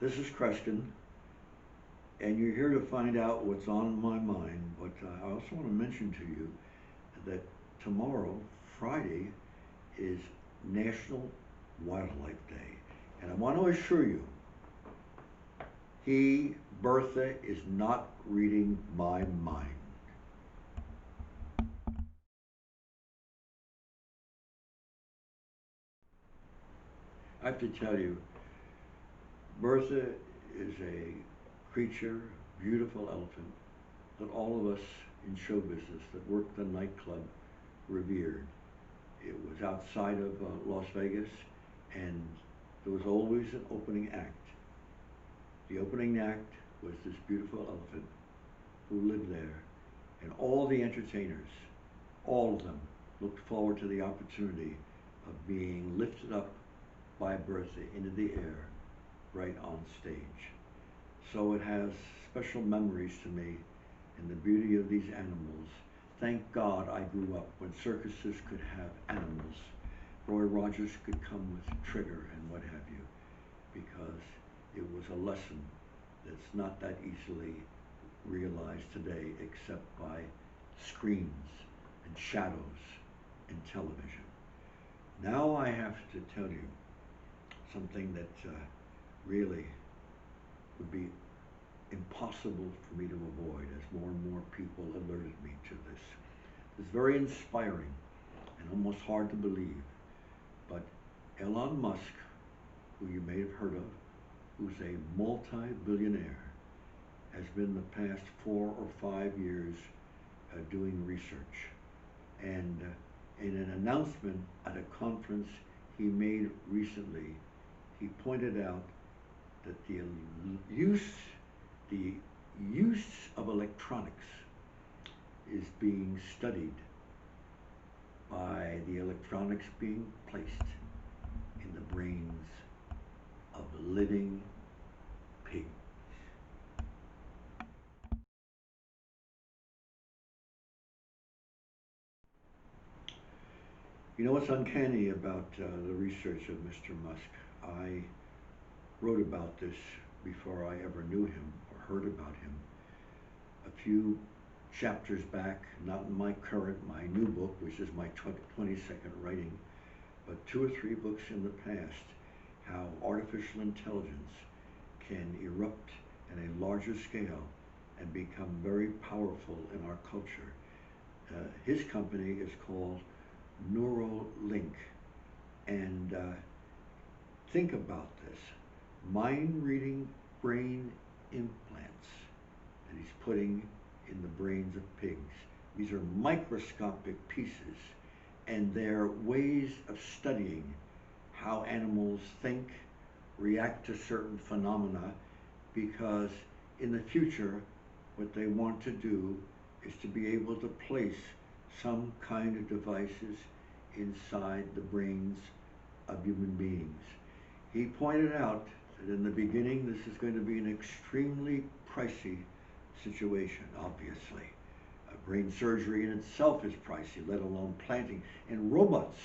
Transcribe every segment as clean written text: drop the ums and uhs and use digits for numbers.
This is Kreskin, and you're here to find out what's on my mind. But I also want to mention to you that tomorrow, Friday, is National Wildlife Day. And I want to assure you, Bertha, is not reading my mind. I have to tell you, Bertha is a creature, beautiful elephant, that all of us in show business that worked the nightclub revered. It was outside of Las Vegas, and there was always an opening act. The opening act was this beautiful elephant who lived there, and all the entertainers, all of them, looked forward to the opportunity of being lifted up by Bertha into the air right on stage. So it has special memories to me and the beauty of these animals. Thank God I grew up when circuses could have animals. Roy Rogers could come with Trigger and what have you, because it was a lesson that's not that easily realized today except by screens and shadows and television. Now I have to tell you something that really would be impossible for me to avoid as more and more people alerted me to this. It's very inspiring and almost hard to believe, but Elon Musk, who you may have heard of, who's a multi-billionaire, has been the past 4 or 5 years doing research. And in an announcement at a conference he made recently, he pointed out that the use of electronics is being studied by the electronics being placed in the brains of living pigs. You know what's uncanny about the research of Mr. Musk? I wrote about this before I ever knew him or heard about him. A few chapters back, not in my new book, which is my 22nd writing, but 2 or 3 books in the past, how artificial intelligence can erupt at a larger scale and become very powerful in our culture. His company is called Neuralink, and think about this: mind-reading brain implants that he's putting in the brains of pigs. These are microscopic pieces, and they're ways of studying how animals think, react to certain phenomena, because in the future what they want to do is to be able to place some kind of devices inside the brains of human beings. He pointed out that in the beginning this is going to be an extremely pricey situation, obviously. Brain surgery in itself is pricey, let alone planting. And robots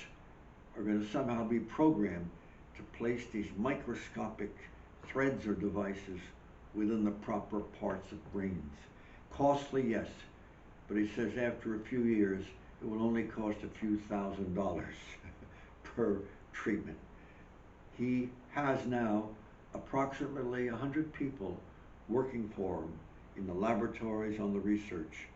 are going to somehow be programmed to place these microscopic threads or devices within the proper parts of brains. Costly, yes, but he says after a few years it will only cost a few $1,000s per treatment. He has now approximately 100 people working for him in the laboratories on the research,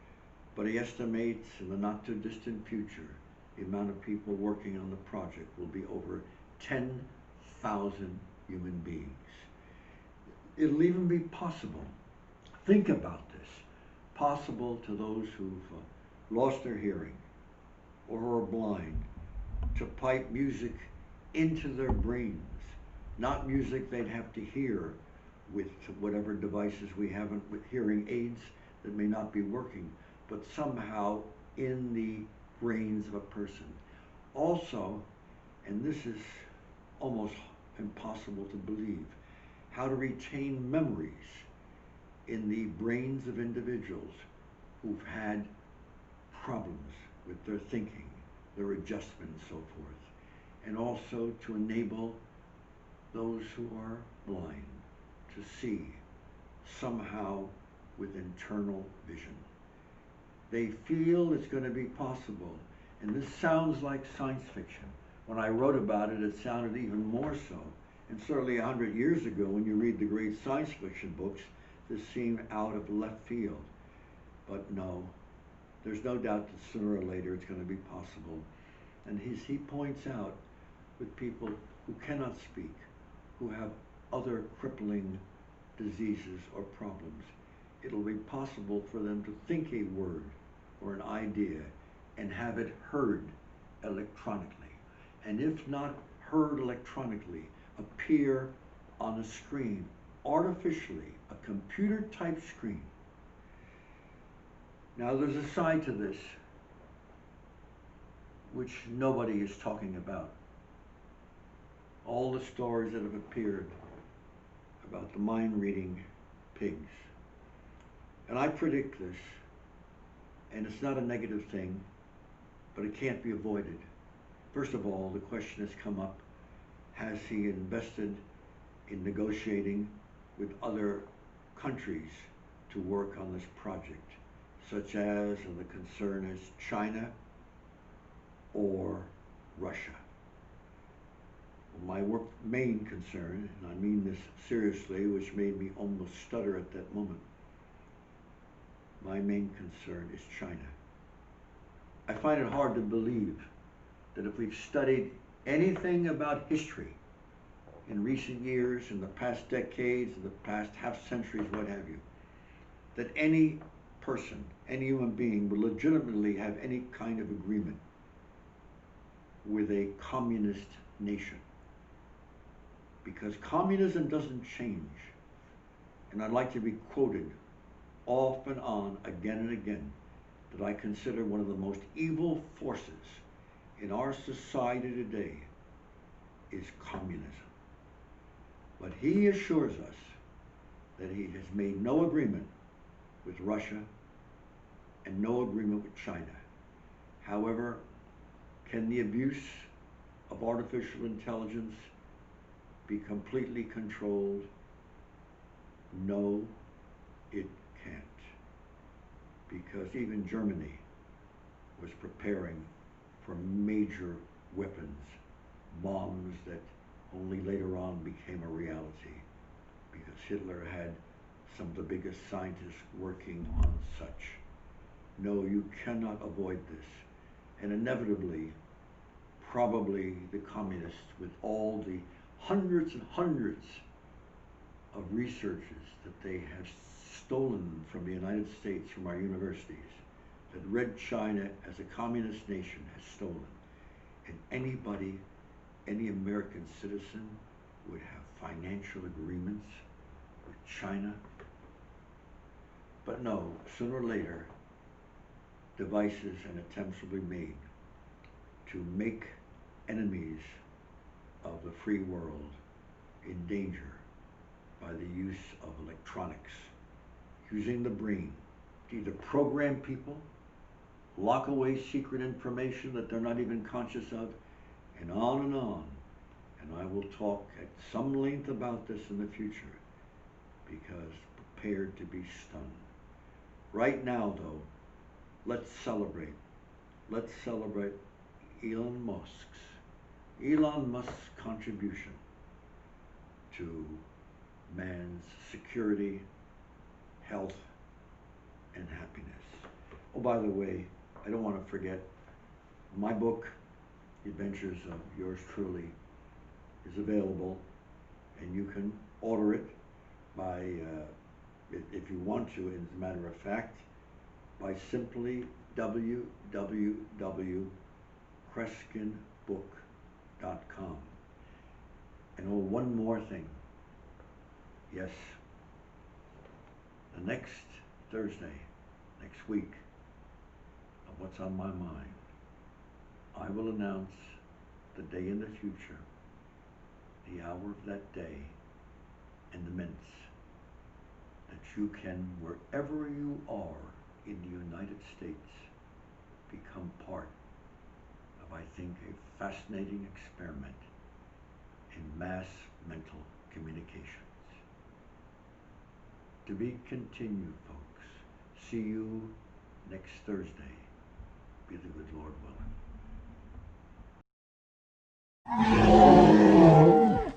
but he estimates in the not too distant future the amount of people working on the project will be over 10,000 human beings. It'll even be possible, think about this, possible to those who've lost their hearing or are blind, to pipe music into their brains, not music they'd have to hear with whatever devices we have with hearing aids that may not be working, but somehow in the brains of a person. Also, and this is almost impossible to believe, how to retain memories in the brains of individuals who've had problems with their thinking, their adjustment and so forth. And also to enable those who are blind to see, somehow with internal vision. They feel it's going to be possible. And this sounds like science fiction. When I wrote about it, it sounded even more so. And certainly 100 years ago, when you read the great science fiction books, this seemed out of left field. But no, there's no doubt that sooner or later it's going to be possible. And he points out with people who cannot speak, who have other crippling diseases or problems, it'll be possible for them to think a word or an idea and have it heard electronically. And if not heard electronically, appear on a screen, artificially, a computer-type screen. Now there's a side to this which nobody is talking about. All the stories that have appeared about the mind-reading pigs. And I predict this, and it's not a negative thing, but it can't be avoided. First of all, the question has come up, has he invested in negotiating with other countries to work on this project, such as, and the concern is China or Russia? My main concern, and I mean this seriously, which made me almost stutter at that moment, my main concern is China. I find it hard to believe that if we've studied anything about history in recent years, in the past decades, in the past half centuries, what have you, that any person, any human being would legitimately have any kind of agreement with a communist nation. Because communism doesn't change. And I'd like to be quoted off and on, again and again, that I consider one of the most evil forces in our society today is communism. But he assures us that he has made no agreement with Russia and no agreement with China. However, can the abuse of artificial intelligence be completely controlled? No, it can't. Because even Germany was preparing for major weapons, bombs that only later on became a reality, because Hitler had some of the biggest scientists working on such. No, you cannot avoid this. And inevitably, probably the communists, with all the hundreds and hundreds of researches that they have stolen from the United States, from our universities, that Red China as a communist nation has stolen. And anybody, any American citizen would have financial agreements with China. But no, sooner or later, devices and attempts will be made to make enemies of the free world in danger by the use of electronics, using the brain to either program people, lock away secret information that they're not even conscious of, and on and on. And I will talk at some length about this in the future, because prepared to be stunned. Right now, though, let's celebrate. Let's celebrate Elon Musk's contribution to man's security, health, and happiness. Oh, by the way, I don't want to forget, my book, The Adventures of Yours Truly, is available, and you can order it by, if you want to, as a matter of fact, by simply www.kreskinbook.com. And oh, one more thing. Yes, the next Thursday, next week, of What's on My Mind, I will announce the day in the future, the hour of that day, and the minutes that you can, wherever you are in the United States, become part of, I think, a fascinating experiment in mass mental communications. To be continued, folks. See you next Thursday. Be the good Lord willing.